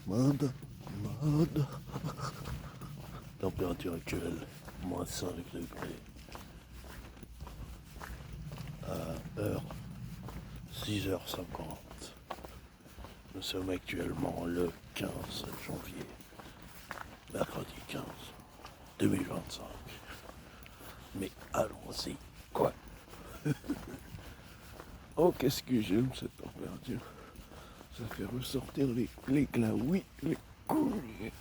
Mode, mode. Température actuelle, moins 5 degrés. Heure, 6h50. Nous sommes actuellement le 15 janvier, mercredi 15, 2025. Mais allons-y, quoi. Oh, qu'est-ce que j'aime cette température. Ça fait ressortir les glaouis, les couilles.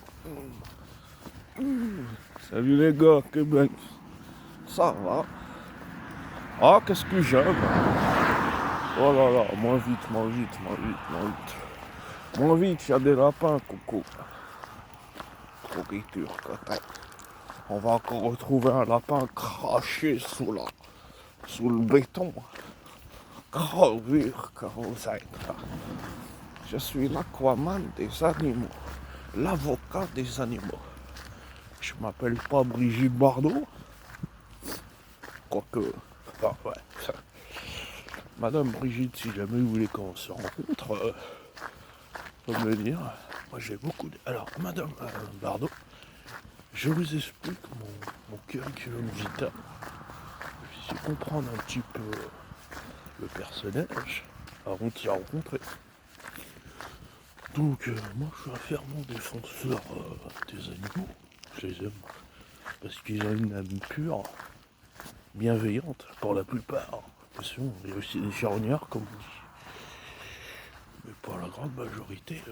Salut les gars, que ben. Ça va. Ah, qu'est-ce que j'aime. Oh là là, moins vite, moins vite, moins vite, moins vite. Moins vite, il y a des lapins, coucou. Pourriture, peut-être. On va encore retrouver un lapin craché sous le béton. Crevure que vous êtes. Je suis l'aquaman des animaux. L'avocat des animaux. Je m'appelle pas Brigitte Bardot. Quoique. Enfin, ouais. Madame Brigitte, si jamais vous voulez qu'on se rencontre, peut me dire. Moi j'ai beaucoup de. Alors, Madame Bardot, je vous explique mon curriculum vitae. Puis comprendre un petit peu le personnage avant de s'y rencontrer. Donc, moi je suis un fervent défenseur des animaux. Je les aime parce qu'ils ont une âme pure, bienveillante pour la plupart. Attention, il y a aussi des charognards comme on dit. Mais pour la grande majorité,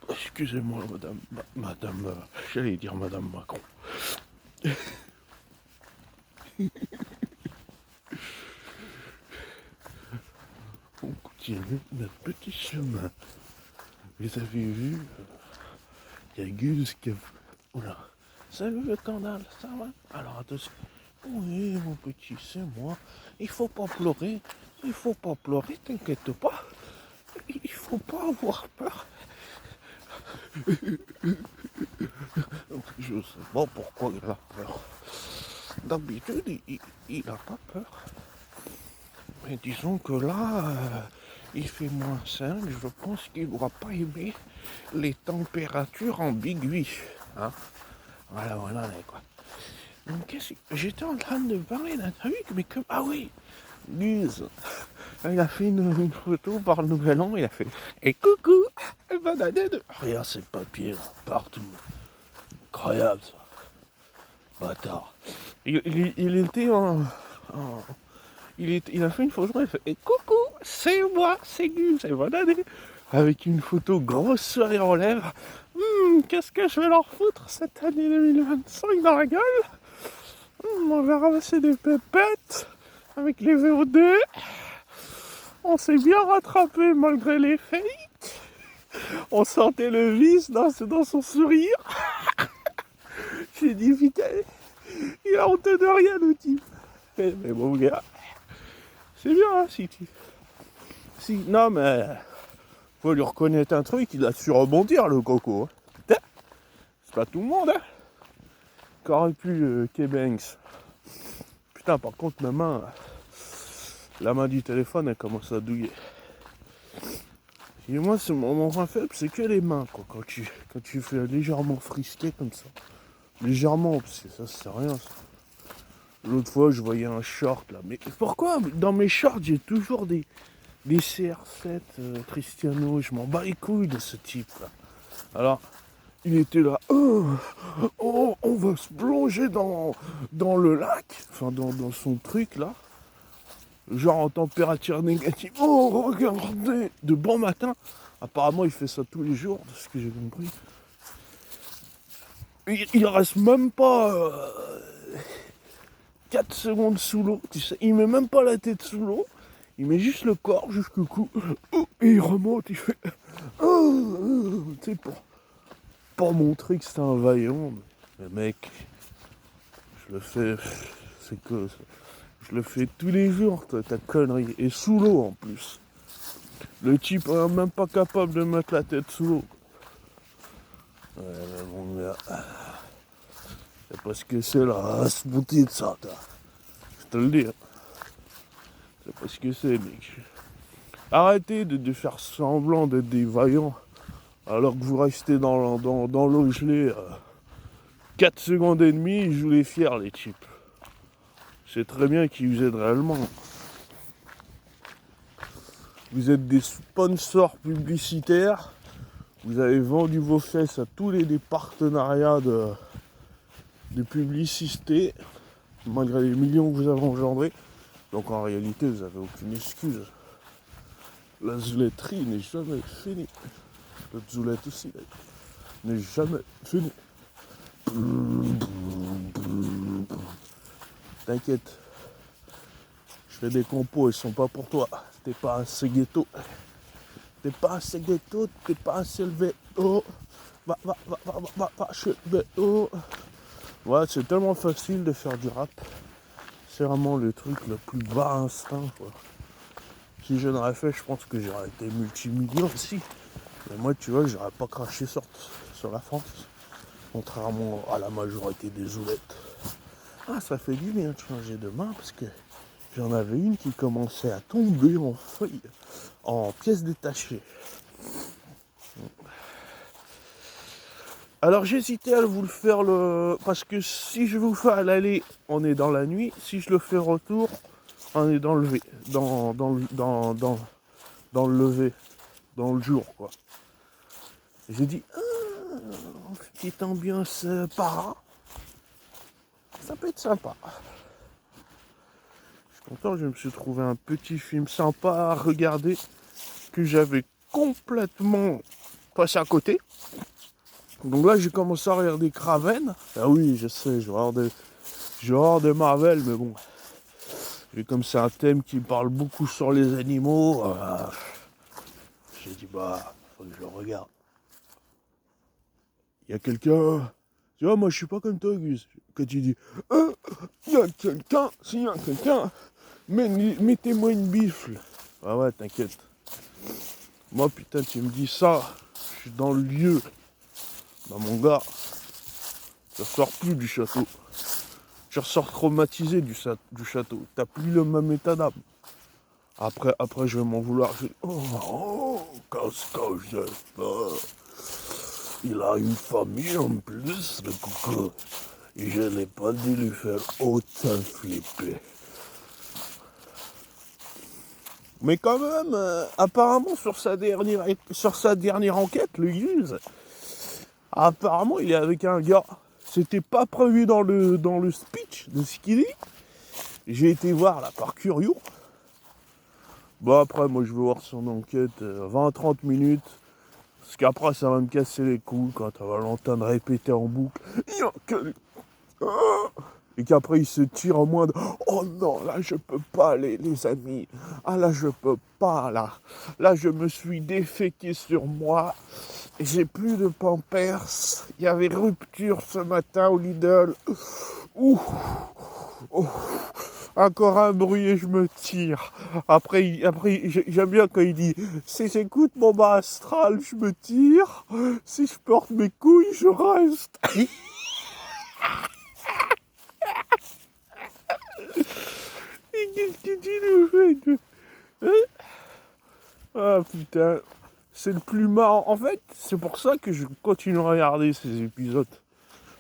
excusez-moi madame, j'allais dire madame Macron. On continue notre petit chemin. Vous avez vu, il y a Gus qui a... Oula, salut le canal, ça va? Alors attention. Oui mon petit, c'est moi. Il faut pas pleurer. Il faut pas pleurer, t'inquiète pas. Il faut pas avoir peur. Je sais pas pourquoi il a peur. D'habitude, il a pas peur. Mais disons que là, il fait moins 5. Je pense qu'il ne doit pas aimer les températures ambiguës. Hein, voilà, quoi. Donc, j'étais en train de parler d'un truc, mais comme... Ah oui, Guz. Il a fait une photo par le Nouvel An, il a fait « Et coucou, bonne année de... » Regarde ces papiers là, partout. Incroyable ça. Bâtard. Il était il a fait une photo, il fait « Et coucou, c'est moi, c'est Guz, et bonne année !» Avec une photo grosse sourire aux lèvres. Qu'est-ce que je vais leur foutre cette année 2025 dans la gueule. On va ramasser des pépettes avec les VO2. On s'est bien rattrapé malgré les fakes. On sentait le vice dans son sourire. J'ai dit putain, il a honte de rien le type. Mais bon gars, c'est bien hein, si non mais faut lui reconnaître un truc, il a su rebondir le coco. Putain, c'est pas tout le monde hein. Qu'aurait pu Kebanks. Putain par contre la main du téléphone elle commence à douiller. Et moi, mon point faible, c'est que les mains, quoi. Quand tu fais légèrement frisquer comme ça. Légèrement, parce que ça, c'est rien, ça. L'autre fois, je voyais un short, là. Mais pourquoi dans mes shorts, j'ai toujours des CR7 Cristiano. Je m'en bats les couilles de ce type, là. Alors, il était là. Oh, on va se plonger dans le lac. Enfin, dans son truc, là. Genre en température négative. Oh, regardez, de bon matin. Apparemment, il fait ça tous les jours, de ce que j'ai compris. Il reste même pas 4 secondes sous l'eau. Tu sais, il met même pas la tête sous l'eau. Il met juste le corps jusqu'au cou. Et il remonte, il fait... Tu sais, pour montrer que c'est un vaillant. Mais mec, je le fais... C'est que... Je le fais tous les jours, toi, ta connerie. Et sous l'eau, en plus. Le type est même pas capable de mettre la tête sous l'eau. Ouais, mais mon gars... C'est parce que c'est la race boutée de ça, toi. Je te le dis. C'est parce que c'est, mec. Arrêtez de faire semblant d'être des vaillants alors que vous restez dans l'eau gelée 4 secondes et demie, ils jouent les fiers, les types. C'est très bien qu'ils vous aident réellement. Vous êtes des sponsors publicitaires, vous avez vendu vos fesses à tous les partenariats de publicité, malgré les millions que vous avez engendrés. Donc en réalité, vous n'avez aucune excuse. La zouletterie n'est jamais finie. La zoulette aussi n'est jamais finie. T'inquiète, je fais des compos, ils sont pas pour toi. T'es pas assez ghetto. T'es pas assez ghetto, t'es pas assez levé haut. Va, chez le haut. Ouais, c'est tellement facile de faire du rap. C'est vraiment le truc le plus bas instinct, quoi. Si je n'aurais fait, je pense que j'aurais été multimillionnaire aussi. Mais moi, tu vois, j'aurais pas craché sur la France. Contrairement à la majorité des zoulettes. Ah, ça fait du bien de changer de main parce que j'en avais une qui commençait à tomber en feuilles, en pièces détachées. Alors j'hésitais à vous le faire parce que si je vous fais à l'aller, on est dans la nuit. Si je le fais retour, on est dans le lever, dans le lever, dans le jour, quoi. J'ai dit, petite ambiance para, ça peut être sympa. Je suis content, je me suis trouvé un petit film sympa à regarder que j'avais complètement passé à côté. Donc là, j'ai commencé à regarder Kraven. Ah oui, je sais, je vais avoir des Marvel, mais bon. Et comme c'est un thème qui parle beaucoup sur les animaux, j'ai dit, faut que je le regarde. Il y a quelqu'un... Tu vois, moi, je suis pas comme toi, Gus. Quand tu dis, il y a quelqu'un, s'il y a quelqu'un, mettez-moi une bifle. Ah ouais, t'inquiète. Moi, putain, tu me dis ça, je suis dans le lieu. Bah mon gars, je ressors plus du château. Je ressors traumatisé du château. T'as plus le même état d'âme. Après, je vais m'en vouloir. Qu'est-ce que j'ai fait? Il a une famille en plus, le coucou. Et je n'ai pas dû lui faire autant flipper. Mais quand même, apparemment, sur sa dernière enquête, le Hughes, apparemment, il est avec un gars. C'était pas prévu dans le speech de ce qu'il dit. J'ai été voir là par curieux. Bon après, moi je veux voir son enquête 20-30 minutes. Parce qu'après ça va me casser les couilles quand on va l'entendre répéter en boucle. Et qu'après il se tire en moins de oh non, là je peux pas les amis. Ah là je peux pas là. Là je me suis déféqué sur moi. J'ai plus de Pampers. Il y avait rupture ce matin au Lidl. Ouh. Oh. Encore un bruit et je me tire. Après j'aime bien quand il dit si j'écoute mon bas astral, je me tire. Si je porte mes couilles, je reste. Et qu'est-ce que tu nous fais Ah putain. C'est le plus marrant. En fait, c'est pour ça que je continue à regarder ces épisodes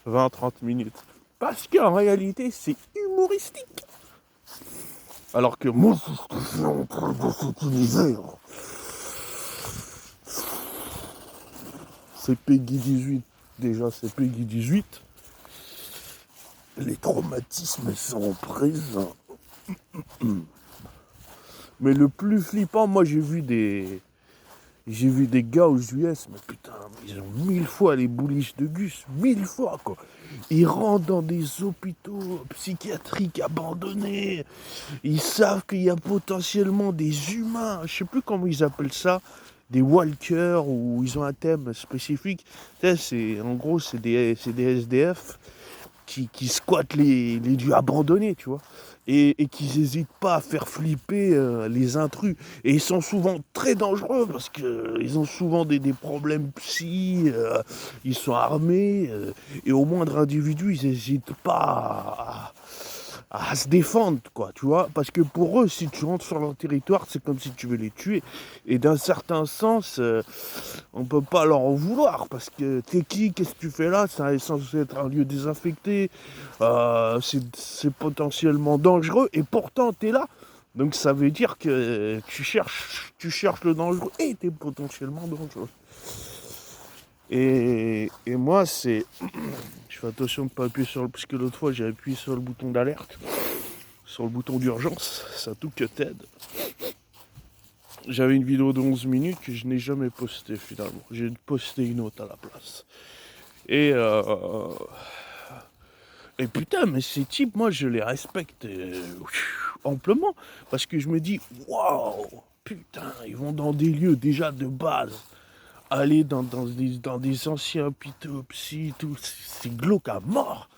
20-30 minutes. Parce qu'en réalité, c'est humoristique. Alors que moi, c'est ce que je suis en train de cet univers. C'est Peggy 18. Déjà, c'est Peggy 18. Les traumatismes sont présents. Mais le plus flippant, moi, j'ai vu des gars aux US, mais putain, ils ont 1000 fois les bouliches de Gus, 1000 fois quoi. Ils rentrent dans des hôpitaux psychiatriques abandonnés. Ils savent qu'il y a potentiellement des humains, je sais plus comment ils appellent ça, des walkers, ou ils ont un thème spécifique. En gros, c'est des SDF qui squattent les lieux abandonnés, tu vois. Et qui n'hésitent pas à faire flipper les intrus. Et ils sont souvent très dangereux parce qu'ils ont souvent des problèmes psy, ils sont armés, et au moindre individu, ils n'hésitent pas à se défendre, quoi, tu vois. Parce que pour eux, si tu rentres sur leur territoire, c'est comme si tu veux les tuer. Et d'un certain sens, on peut pas leur en vouloir. Parce que t'es qui, qu'est-ce que tu fais là? C'est censé être un lieu désinfecté. C'est potentiellement dangereux. Et pourtant, t'es là. Donc ça veut dire que tu cherches le dangereux et t'es potentiellement dangereux. Et moi, je fais attention de ne pas appuyer sur le... Parce que l'autre fois, j'ai appuyé sur le bouton d'alerte, sur le bouton d'urgence, ça tout que t'aide. J'avais une vidéo de 11 minutes que je n'ai jamais postée finalement. J'ai posté une autre à la place. Et putain, mais ces types, moi, je les respecte amplement. Parce que je me dis, waouh, putain, ils vont dans des lieux déjà de base. Aller dans des anciens pitopsies, tout, c'est glauque à mort.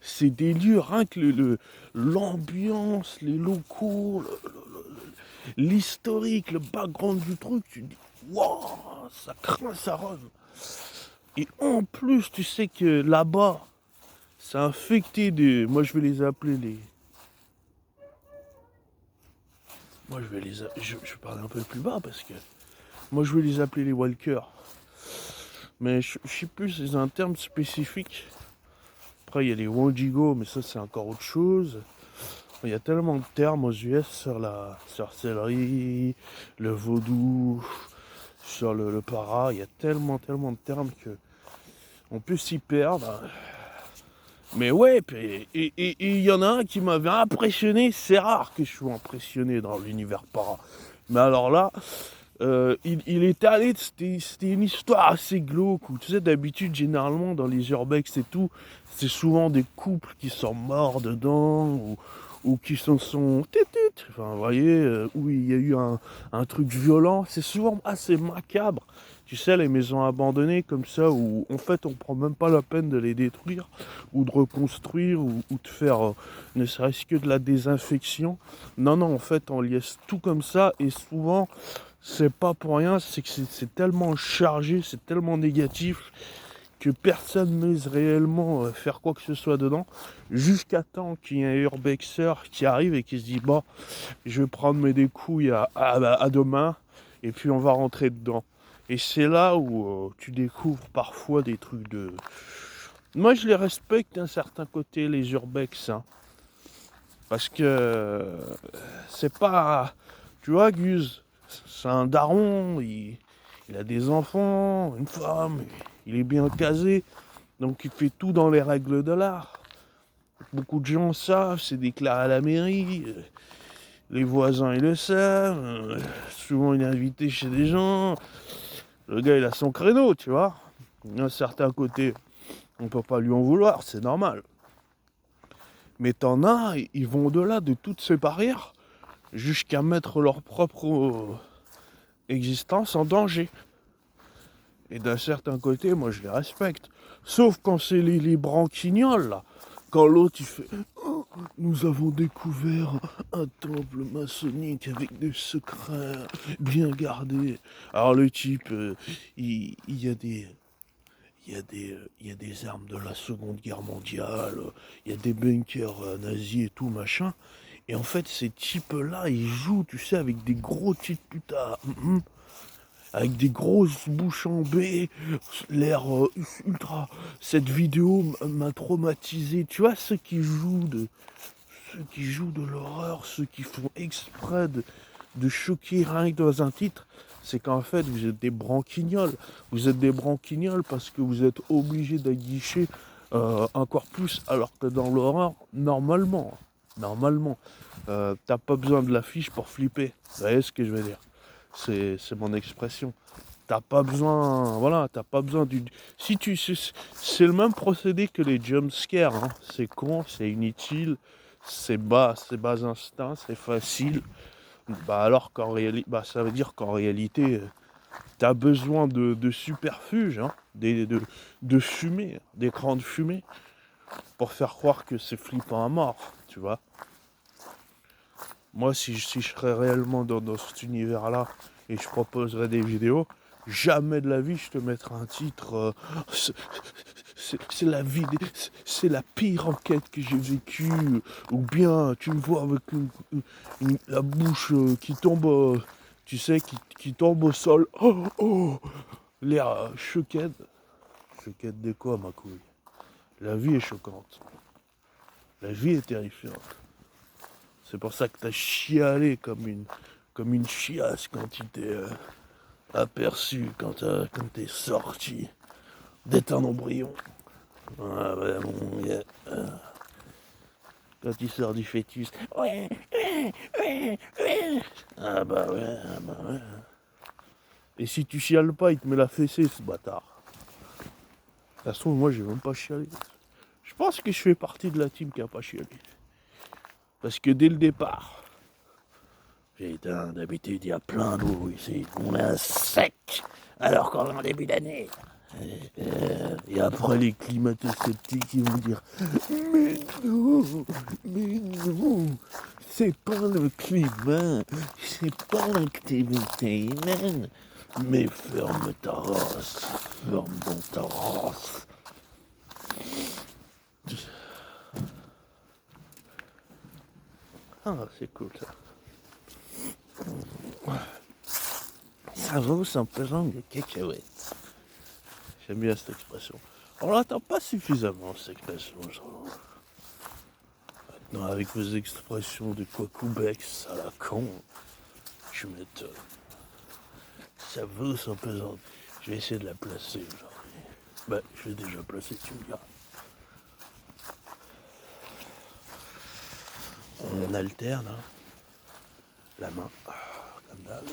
C'est des lieux, rien que l'ambiance, les locaux, l'historique, le background du truc, tu te dis, waouh, ça craint, ça run. Et en plus, tu sais que là-bas, c'est infecté de... Moi, je vais les appeler les... Moi, je parle un peu plus bas parce que... Moi, je vais les appeler les walkers. Mais je sais plus, c'est un terme spécifique. Après, il y a les Wendigo, mais ça, c'est encore autre chose. Il y a tellement de termes aux US sur la sorcellerie, le vaudou, sur le para. Il y a tellement de termes que on peut s'y perdre. Mais ouais, et il y en a un qui m'avait impressionné. C'est rare que je sois impressionné dans l'univers para. Mais alors là, il était allé, c'était une histoire assez glauque, où tu sais, d'habitude, généralement, dans les urbex et tout, c'est souvent des couples qui sont morts dedans, ou qui sont... Enfin, vous voyez, où il y a eu un truc violent, c'est souvent assez macabre. Tu sais, les maisons abandonnées comme ça, où en fait, on prend même pas la peine de les détruire, ou de reconstruire, ou de faire ne serait-ce que de la désinfection. Non, non, en fait, on laisse tout comme ça, et souvent... C'est pas pour rien, c'est que c'est tellement chargé, c'est tellement négatif que personne n'ose réellement faire quoi que ce soit dedans, jusqu'à temps qu'il y ait un urbexer qui arrive et qui se dit bon, je vais prendre mes découilles à demain et puis on va rentrer dedans. Et c'est là où tu découvres parfois des trucs de... Moi je les respecte d'un certain côté, les urbex, hein, parce que c'est pas... Tu vois, Guz, c'est un daron, il a des enfants, une femme, il est bien casé, donc il fait tout dans les règles de l'art. Beaucoup de gens savent, c'est déclaré à la mairie, les voisins ils le savent, souvent il est invité chez des gens, le gars il a son créneau, tu vois. D'un certain côté, on peut pas lui en vouloir, c'est normal. Mais t'en as, ils vont au-delà de toutes ces barrières, jusqu'à mettre leur propre existence en danger. Et d'un certain côté, moi je les respecte. Sauf quand c'est les branquignoles, là. Quand l'autre il fait oh, nous avons découvert un temple maçonnique avec des secrets bien gardés. Alors le type, il y a des. Il y a des armes de la Seconde Guerre mondiale, il y a des bunkers nazis et tout, machin. Et en fait, ces types-là, ils jouent, tu sais, avec des gros types putain. Avec des grosses bouches en B, l'air ultra. Cette vidéo m'a traumatisé. Tu vois, ceux qui jouent de l'horreur, ceux qui font exprès de choquer rien que dans un titre, c'est qu'en fait, vous êtes des branquignoles. Vous êtes des branquignoles parce que vous êtes obligés d'aguicher encore plus, alors que dans l'horreur, normalement, t'as pas besoin de l'affiche pour flipper. Vous voyez ce que je veux dire? C'est mon expression. T'as pas besoin, voilà, t'as pas besoin du... Si tu, c'est le même procédé que les jumpscares, hein. C'est con, c'est inutile, c'est bas instinct, c'est facile. Bah alors qu'en réalité, bah ça veut dire qu'en réalité, t'as besoin de superfuge, hein, de fumée, d'écran de fumée, pour faire croire que c'est flippant à mort, tu vois. Moi, si je serais réellement dans cet univers-là et je proposerais des vidéos, Jamais de la vie je te mettrai un titre. C'est la vie, c'est la pire enquête que j'ai vécue. Ou bien tu me vois avec la bouche qui tombe, tu sais, qui tombe au sol. Oh, oh, l'air choquette. Choquette de quoi, ma couille? La vie est choquante. La vie est terrifiante. C'est pour ça que t'as chialé comme une chiasse quand tu t'es aperçu, quand t'es sorti d'être un embryon. Ah ouais, mon gars. Quand il sort du fœtus. Ouais, ouais, ouais, ouais. Ah bah ouais, ah bah ouais. Et si tu chiales pas, il te met la fessée, ce bâtard. De toute façon, moi, j'ai même pas chialé. Je pense que je fais partie de la team qui a pas chialé. Parce que dès le départ, putain, d'habitude, il y a plein d'eau ici. On est à sec, alors qu'on est en début d'année. Et après, les climato-sceptiques, ils vont dire mais non, c'est pas le climat, c'est pas l'activité humaine. Mais ferme ta race, ferme donc ta race. Ah, c'est cool ça. Ça vaut son pesant de cacahuètes. J'aime bien cette expression. On l'entend pas suffisamment, cette expression, je trouve. Maintenant, avec vos expressions de Quacoubex à la con, je m'étonne. Ça vaut son pesant. Je vais essayer de la placer aujourd'hui. Bah, je l'ai déjà placé, tu me diras. On alterne, hein. La main, comme d'hab.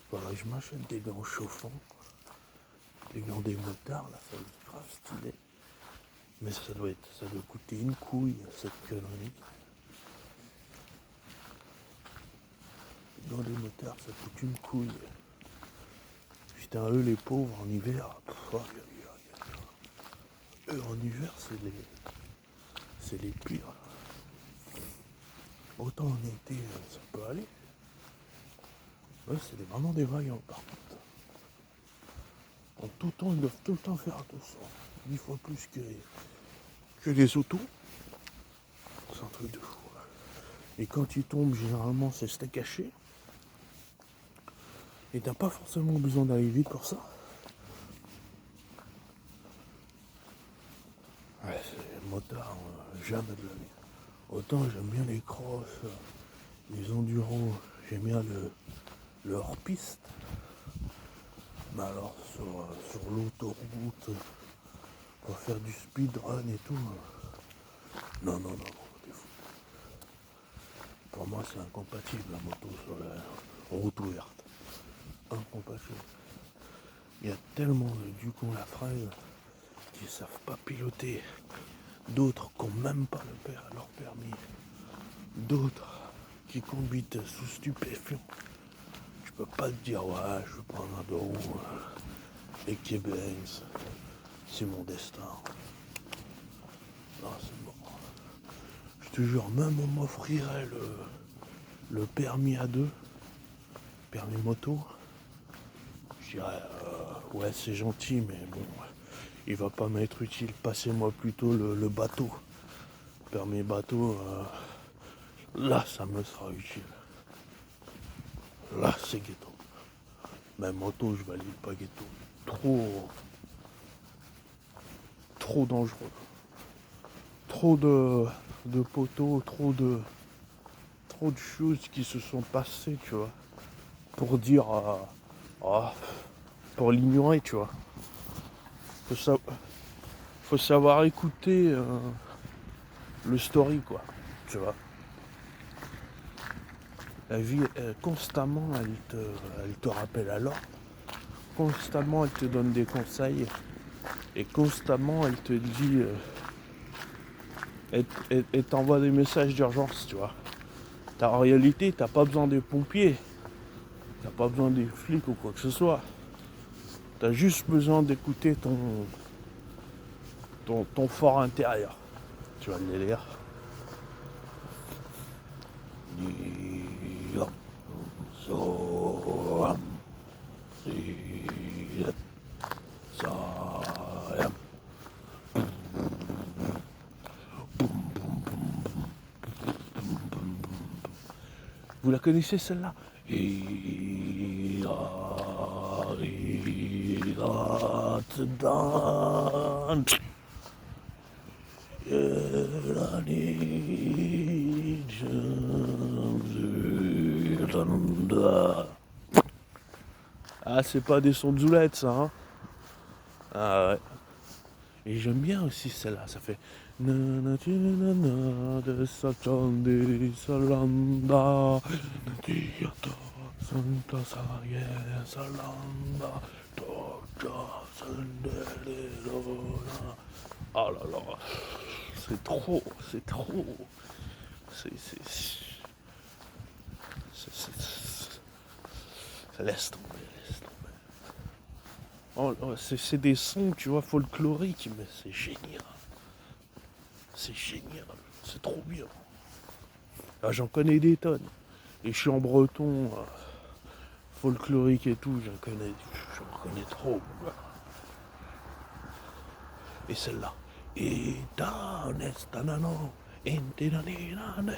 Voilà, je m'achète des gants chauffants. Les gants des motards, là, ça va être grave stylé. Mais ça doit coûter une couille, cette connerie. Les gants des motards, ça coûte une couille. Putain, eux, les pauvres, en hiver, eux, en hiver, c'est les pires. Autant en été, ça peut aller. Ouais, c'est vraiment des vaillants, par contre. En tout temps, ils doivent tout le temps faire attention. 10 fois plus que les autos. C'est un truc de fou. Et quand ils tombent, généralement, c'est steak caché. Et t'as pas forcément besoin d'aller vite pour ça. Ouais, c'est motard, jamais de la vie. Autant j'aime bien les crosses, les endurants, j'aime bien le hors-piste. Mais alors sur l'autoroute, pour faire du speedrun et tout, non, t'es fou. Pour moi c'est incompatible la moto sur la route ouverte. Incompatible. Il y a tellement de du con la fraise qui savent pas piloter. D'autres qui n'ont même pas leur permis. D'autres qui conduisent sous stupéfiants. Je peux pas te dire, ouais, je vais prendre un dos et Québec, c'est mon destin. Non, c'est bon. Je te jure, même on m'offrirait le permis A2, permis moto. Je dirais, ouais, c'est gentil, mais bon, il va pas m'être utile. Passez-moi plutôt le bateau. Permis bateau, là, ça me sera utile. Là, c'est ghetto. Mais moto, je valide pas ghetto. Trop dangereux. Trop de poteaux, trop de choses qui se sont passées, tu vois. Pour dire, pour l'ignorer, tu vois. Faut savoir écouter le story, quoi, tu vois. La vie, constamment, elle te rappelle à l'ordre. Constamment, elle te donne des conseils. Et constamment, elle te dit... elle t'envoie des messages d'urgence, tu vois. En réalité, t'as pas besoin des pompiers. T'as pas besoin des flics ou quoi que ce soit. T'as juste besoin d'écouter ton fort intérieur. Tu vois le délire. So, si, ça, vous la connaissez celle-là? Ah, c'est pas des sons de Zoulette, ça, hein? Ah ouais. Et j'aime bien aussi celle-là, ça fait Nana Nana de Sachandi Salanda Diata Santa Saye Salanda Toja Sandelona. Oh là là, c'est trop, c'est trop. Ça laisse tomber, laisse tomber. Oh, c'est des sons, tu vois, folkloriques, mais c'est génial. C'est génial, c'est trop bien. Ah, j'en connais des tonnes. Et je suis en breton, folklorique et tout, j'en connais trop. Et celle-là. Et dans estanano, intenanane,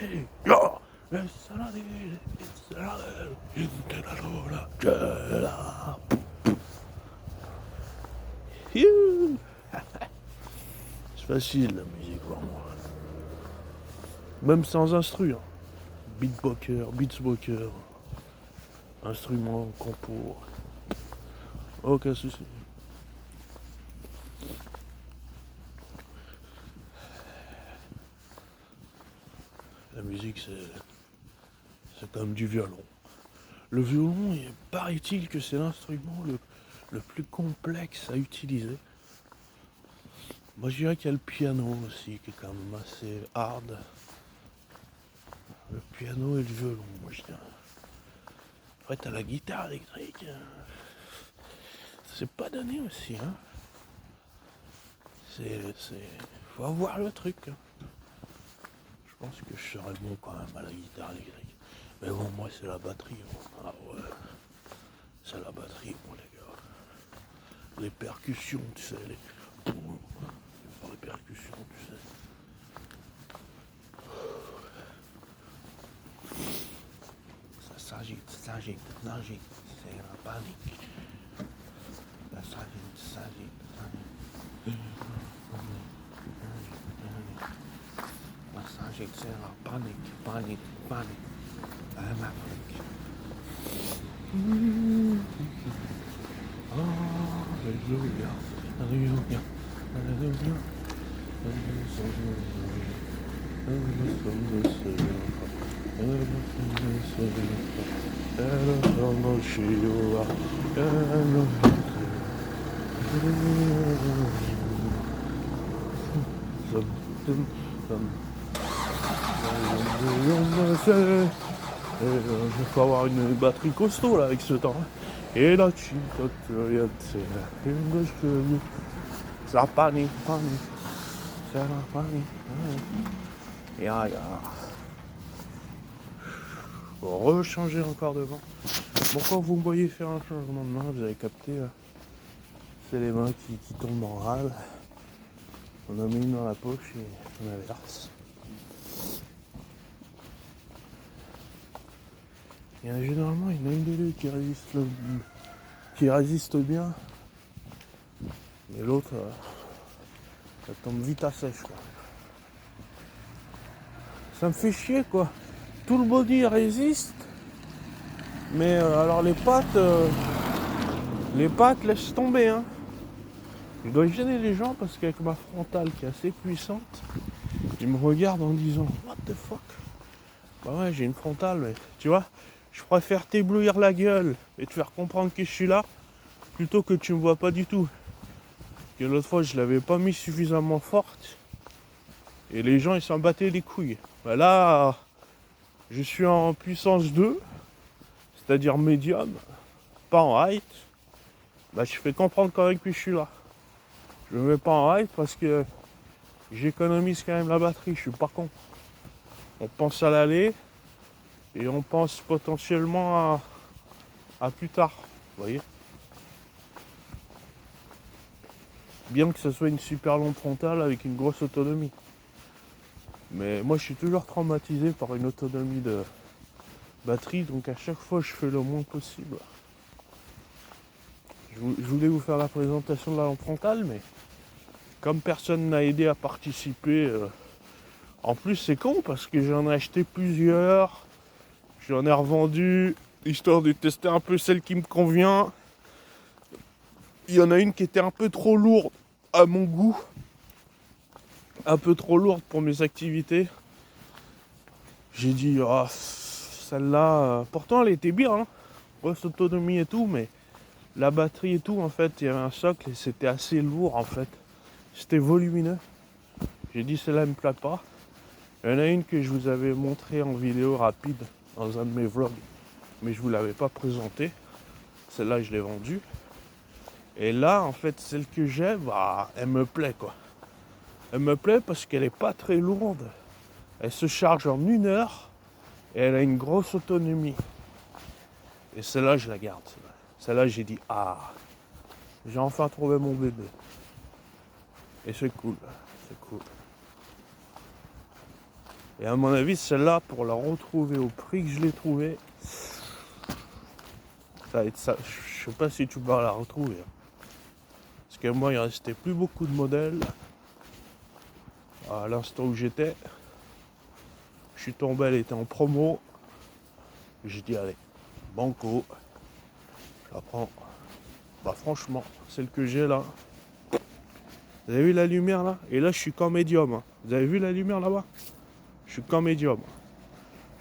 yo, c'est facile la musique pour moi. Même sans instru, hein. Beatsboker, instrument, compo. Aucun souci. La musique, c'est comme du violon. Le violon, paraît-il que c'est l'instrument le plus complexe à utiliser. Moi, je dirais qu'il y a le piano aussi, qui est quand même assez hard. Le piano et le violon, moi je dirais. Après, t'as la guitare électrique. C'est pas donné aussi, hein. Faut avoir le truc. Hein. Je pense que je serais bon quand même à la guitare électrique. Mais bon, moi, c'est la batterie. Bon. Ah ouais. C'est la batterie, bon, les gars. Les percussions, tu sais. Les percussions, tu sais. Ça s'agite, c'est la panique. Ça s'agite. Ça s'agite, c'est la panique. En Afrique. Alléluia. Il faut avoir une batterie costaud là avec ce temps. Et là, c'est la panique. C'est la panique. Ya. Bon, rechanger encore devant. Bon, quand vous me voyez faire un changement de main, vous avez capté, c'est les mains qui tombent en râle. On en met une dans la poche et on inverse. Et généralement, il y en a une des deux qui résiste bien. Et l'autre, ça tombe vite à sèche, quoi. Ça me fait chier, quoi. Tout le body résiste. Mais alors les pattes laissent tomber, hein. Je dois gêner les gens parce qu'avec ma frontale qui est assez puissante, ils me regardent en disant what the fuck. Bah ouais, j'ai une frontale, mais tu vois, je préfère t'éblouir la gueule et te faire comprendre que je suis là plutôt que tu me vois pas du tout. Que l'autre fois je l'avais pas mis suffisamment forte et les gens ils s'en battaient les couilles. Bah là, je suis en puissance 2, c'est-à-dire médium, pas en height. Bah je fais comprendre quand même que je suis là. Je me mets pas en height parce que j'économise quand même la batterie, je suis pas con. On pense à l'aller et on pense potentiellement à plus tard, vous voyez. Bien que ce soit une super lampe frontale avec une grosse autonomie. Mais moi je suis toujours traumatisé par une autonomie de batterie, donc à chaque fois je fais le moins possible. Je voulais vous faire la présentation de la lampe frontale, mais comme personne n'a aidé à participer, en plus c'est con parce que j'en ai acheté plusieurs, j'en ai revendu, histoire de tester un peu celle qui me convient. Il y en a une qui était un peu trop lourde à mon goût, un peu trop lourde pour mes activités. J'ai dit, ah, celle-là, pourtant elle était bien, hein, grosse autonomie et tout, mais la batterie et tout, en fait, il y avait un socle et c'était assez lourd, en fait. C'était volumineux. J'ai dit, celle-là ne me plaît pas. Il y en a une que je vous avais montrée en vidéo rapide dans un de mes vlogs, mais je ne vous l'avais pas présentée. Celle-là, je l'ai vendue. Et là, en fait, celle que j'ai, bah, elle me plaît, quoi. Elle me plaît parce qu'elle n'est pas très lourde. Elle se charge en 1 heure et elle a une grosse autonomie. Et celle-là, je la garde. Celle-là, j'ai dit, ah, j'ai enfin trouvé mon bébé. Et c'est cool, c'est cool. Et à mon avis, celle-là, pour la retrouver au prix que je l'ai trouvée, ça va être ça. Je sais pas si tu vas la retrouver. Parce que moi, il ne restait plus beaucoup de modèles. À l'instant où j'étais, je suis tombé, elle était en promo. J'ai dit, allez, banco, je la prends. Bah franchement, celle que j'ai là, vous avez vu la lumière là? Et là, je suis qu'en médium. Hein. Vous avez vu la lumière là-bas? Je suis qu'en médium.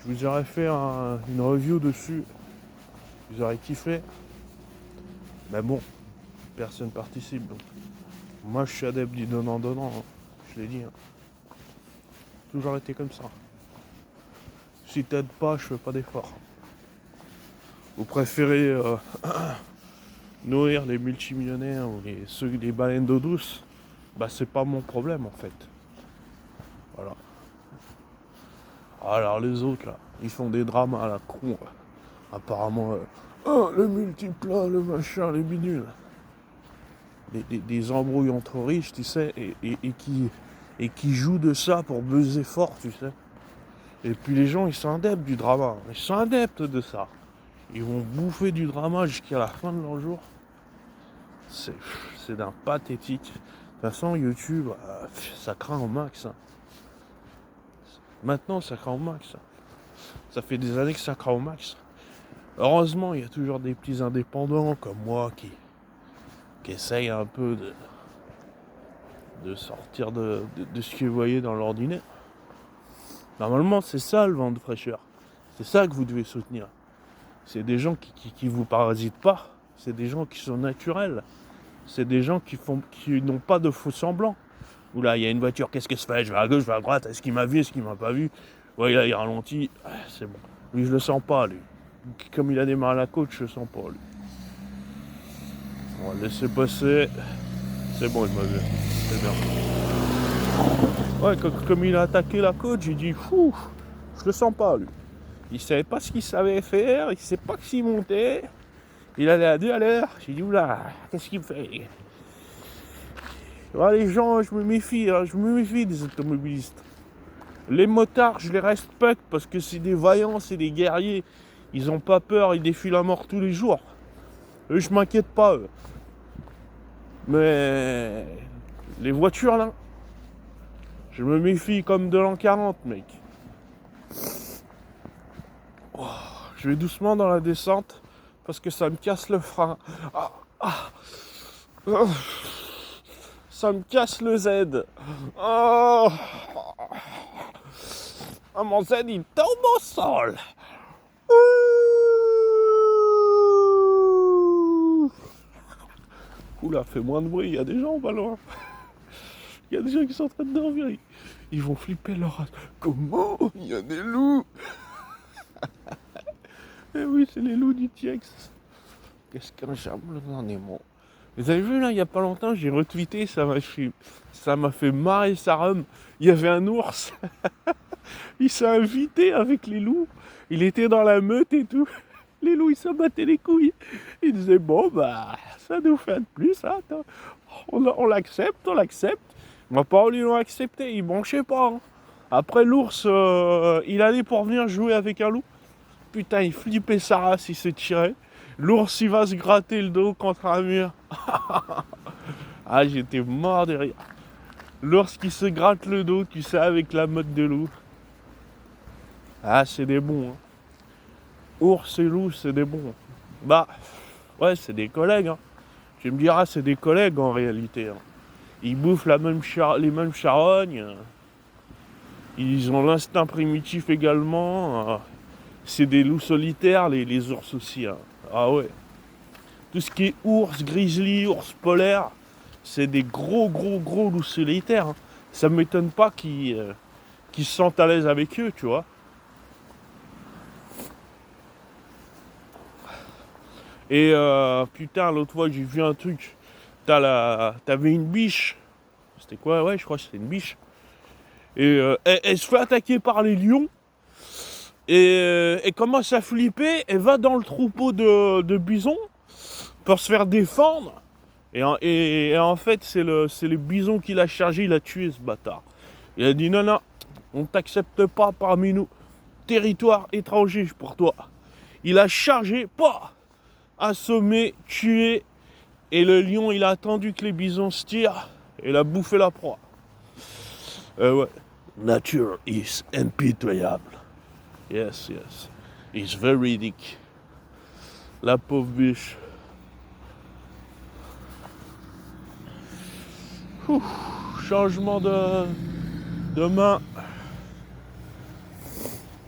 Je vous aurais fait une review dessus. Vous aurez kiffé. Mais bon, personne participe. Donc. Moi, je suis adepte du donnant-donnant. Hein. Je l'ai dit. Hein. Toujours été comme ça. Si t'aides pas, je fais pas d'effort. Vous préférez nourrir les multimillionnaires ou les baleines d'eau douce? Bah, c'est pas mon problème en fait. Voilà. Alors les autres là, ils font des dramas à la con. Apparemment, oh, le multiplat, le machin, les bidules. Des embrouilles entre riches, tu sais, et qui jouent de ça pour buzzer fort, tu sais. Et puis les gens, ils sont adeptes du drama. Ils sont adeptes de ça. Ils vont bouffer du drama jusqu'à la fin de leur jour. C'est d'un pathétique. De toute façon, YouTube, ça craint au max. Hein. Maintenant, ça craint au max. Ça fait des années que ça craint au max. Heureusement, il y a toujours des petits indépendants comme moi qui essayent un peu de sortir de ce que vous voyez dans l'ordinaire. Normalement, c'est ça le vent de fraîcheur. C'est ça que vous devez soutenir. C'est des gens qui vous parasitent pas. C'est des gens qui sont naturels. C'est des gens qui n'ont pas de faux semblants. Ou là, il y a une voiture, qu'est-ce que se fait? Je vais à gauche, je vais à droite, est-ce qu'il m'a vu, est-ce qu'il m'a pas vu? Ouais, là, il ralentit, c'est bon. Lui, je le sens pas, lui. Comme il a démarré la côte, je le sens pas, lui. On va laisser passer. C'est bon, il m'a vu. C'est bien. Ouais, comme il a attaqué la côte, j'ai dit, fou, je le sens pas, lui. Il savait pas ce qu'il savait faire, il sait pas que s'il montait. Il allait à 2 à l'heure. J'ai dit, oula, qu'est-ce qu'il me fait? Ouais, les gens, je me méfie des automobilistes. Les motards, je les respecte parce que c'est des vaillants, c'est des guerriers. Ils ont pas peur, ils défient la mort tous les jours. Eux, je m'inquiète pas, eux. Mais les voitures, là, je me méfie comme de l'an 40, mec. Oh, je vais doucement dans la descente parce que ça me casse le frein. Ça me casse le Z. Oh, mon Z, il tombe au sol. Oula, fait moins de bruit, il y a des gens pas loin. Il y a des gens qui sont en train de dormir. Ils vont flipper leur race. Comment? Il y a des loups. Eh oui, c'est les loups du Tiex. Qu'est-ce qu'un diable en est bon. Vous avez vu là, il n'y a pas longtemps, j'ai retweeté, ça m'a fait marrer sa rhum. Il y avait un ours. Il s'est invité avec les loups. Il était dans la meute et tout. Les loups, ils se battaient les couilles. Ils disaient, bon, bah, ça nous fait de plus, hein. On l'accepte, on l'accepte. Ma parole, ils l'ont accepté, ils bronchaient pas. Hein. Après, l'ours, il allait pour venir jouer avec un loup. Putain, il flippait sa race, il se tirait. L'ours, il va se gratter le dos contre un mur. Ah, j'étais mort de rire. L'ours qui se gratte le dos, tu sais, avec la meute de loup. Ah, c'est des bons. Hein. Ours et loup, c'est des bons. Bah, ouais, c'est des collègues. Hein. Tu me diras, c'est des collègues en réalité. Hein. Ils bouffent les mêmes charognes. Ils ont l'instinct primitif également. C'est des loups solitaires, les ours aussi. Hein. Ah ouais. Tout ce qui est ours, grizzly, ours polaire, c'est des gros loups solitaires. Hein. Ça m'étonne pas qu'ils se sentent à l'aise avec eux, tu vois. Et putain, l'autre fois j'ai vu un truc. T'avais une biche. C'était quoi? Ouais, je crois que c'était une biche. Et elle se fait attaquer par les lions. Et elle commence à flipper. Elle va dans le troupeau de bisons pour se faire défendre. Et en fait, c'est le bison qui l'a chargé. Il a tué ce bâtard. Il a dit non, on t'accepte pas parmi nous. Territoire étranger pour toi. Il a chargé, pas assommé, tué. Et le lion, il a attendu que les bisons se tirent. Et il a bouffé la proie. Ouais. Nature is impitoyable. Yes. It's very dick. La pauvre biche. Ouh, changement de main.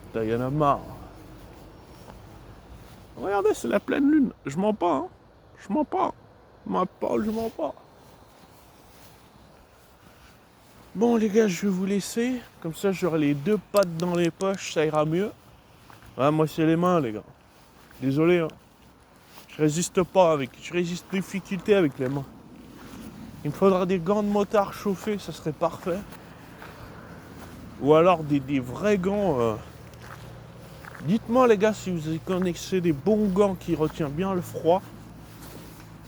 Putain, y en a marre. Regardez, c'est la pleine lune. Je mens pas, hein. Je mens pas. Ma parole, je mens pas. Bon les gars, je vais vous laisser. Comme ça, j'aurai les deux pattes dans les poches, ça ira mieux. Ouais, moi, c'est les mains, les gars. Désolé, hein. Je résiste difficulté avec les mains. Il me faudra des gants de motard chauffés, ça serait parfait. Ou alors des vrais gants. Dites-moi les gars si vous connaissez des bons gants qui retiennent bien le froid.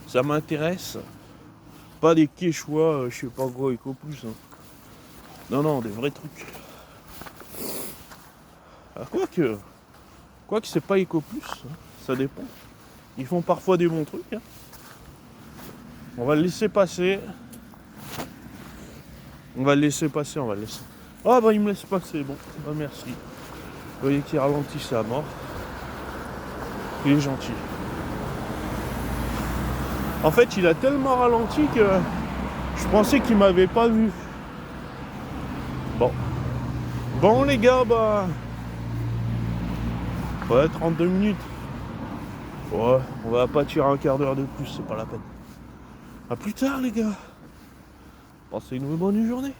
Ça m'intéresse. Pas des quechua, je sais pas quoi, Eco Plus. Hein. Non, des vrais trucs. Ah, quoique c'est pas Eco Plus, hein, ça dépend. Ils font parfois des bons trucs. Hein. On va le laisser passer. On va le laisser. Ah bah il me laisse passer, bon, bah merci. Vous voyez qu'il ralentit, c'est à mort. Il est gentil. En fait, il a tellement ralenti que je pensais qu'il m'avait pas vu. Bon les gars, bah... Ouais, 32 minutes. Ouais, on va pas tirer un quart d'heure de plus, c'est pas la peine. A plus tard les gars. Passez une bonne journée.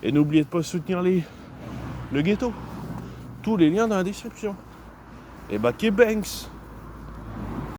Et n'oubliez de pas soutenir le ghetto. Tous les liens dans la description. Et bah, Banks.